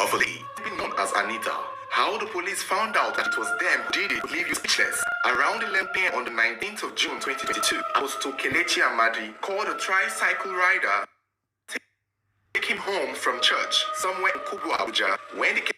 of a lady known as Anita. How the police found out that it was them who did it would leave you speechless. Around 11 p.m. on the 19th of June 2022, Pastòr Kelechi Amadi called a tricycle rider to take him home from church somewhere in Kubwa, Abuja. When the keke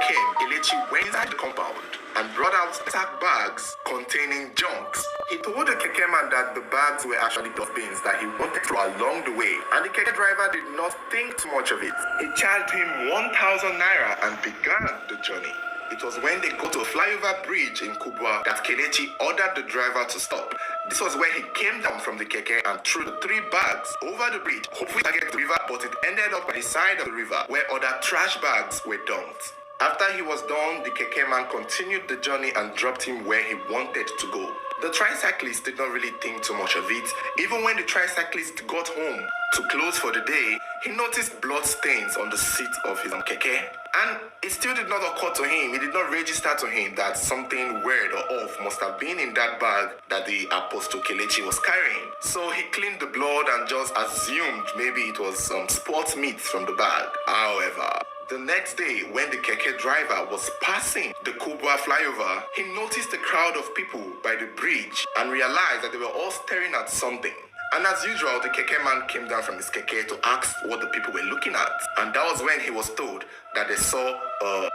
came, Kelechi went inside the compound and brought out sack bags containing junks. He told the keke man that the bags were actually dustbins that he wanted to throw along the way, and the keke driver did not think too much of it. He charged him 1,000 naira and began the journey. It was when they got to a flyover bridge in Kubwa that Kelechi ordered the driver to stop. This was where he came down from the keke and threw the 3 bags over the bridge, hopefully to get to the river, but it ended up at the side of the river where other trash bags were dumped. After he was done, the keke man continued the journey and dropped him where he wanted to go. The tricyclist did not really think too much of it. Even when the tricyclist got home to close for the day, he noticed blood stains on the seat of his keke. And it still did not occur to him, it did not register to him that something weird or off must have been in that bag that the Pastòr Kelechi was carrying. So he cleaned the blood and just assumed maybe it was some sports meat from the bag. However, the next day, when the keke driver was passing the Kubwa flyover, he noticed a crowd of people by the bridge and realized that they were all staring at something. And as usual, the keke man came down from his keke to ask what the people were looking at. And that was when he was told that they saw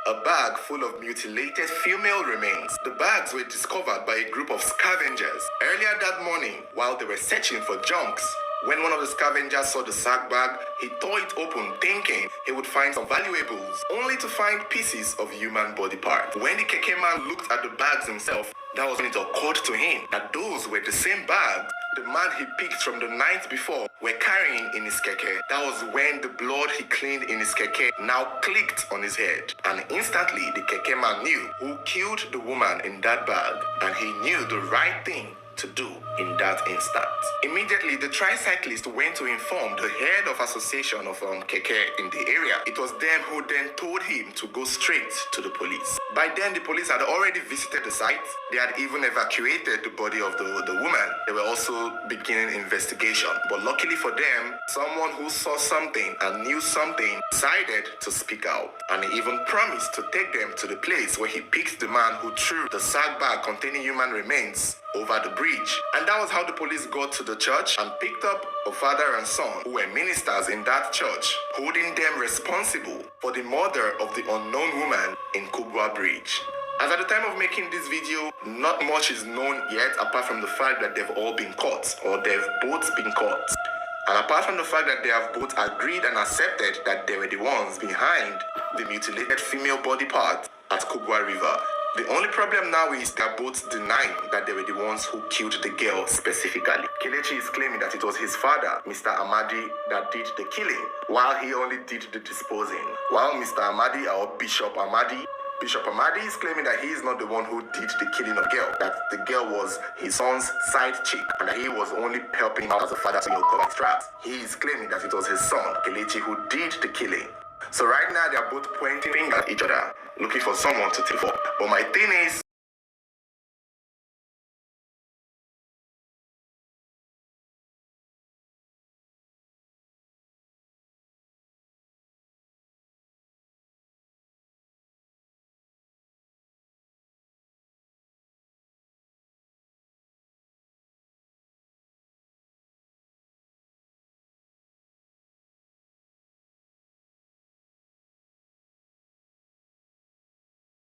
a bag full of mutilated female remains. The bags were discovered by a group of scavengers earlier that morning while they were searching for junks. When one of the scavengers saw the sack bag, he tore it open thinking he would find some valuables, only to find pieces of human body parts. When the keke man looked at the bags himself, that was when it occurred to him that those were the same bags the man he picked from the night before were carrying in his keke. That was when the blood he cleaned in his keke now clicked on his head. And instantly the keke man knew who killed the woman in that bag, and he knew the right thing to do in that instant. Immediately, the tricyclist went to inform the head of association of keke in the area. It was them who then told him to go straight to the police. By then, the police had already visited the site. They had even evacuated the body of the woman. They were also beginning investigation. But luckily for them, someone who saw something and knew something decided to speak out. And he even promised to take them to the place where he picked the man who threw the sack bag containing human remains over the bridge. And that was how the police got to the church and picked up a father and son who were ministers in that church, holding them responsible for the murder of the unknown woman in Kubwa Bridge. As at the time of making this video, not much is known yet apart from the fact that they've all been caught, or they've both been caught. And apart from the fact that they have both agreed and accepted that they were the ones behind the mutilated female body part at Kubwa River, the only problem now is they are both denying that they were the ones who killed the girl specifically. Kelechi is claiming that it was his father, Mr. Amadi, that did the killing, while he only did the disposing. While Mr. Amadi, or Bishop Amadi is claiming that he is not the one who did the killing of the girl, that the girl was his son's side chick, and that he was only helping him out as a father to cover his tracks. He is claiming that it was his son, Kelechi, who did the killing. So right now, they are both pointing fingers at each other, looking for someone to take for. But my thing is,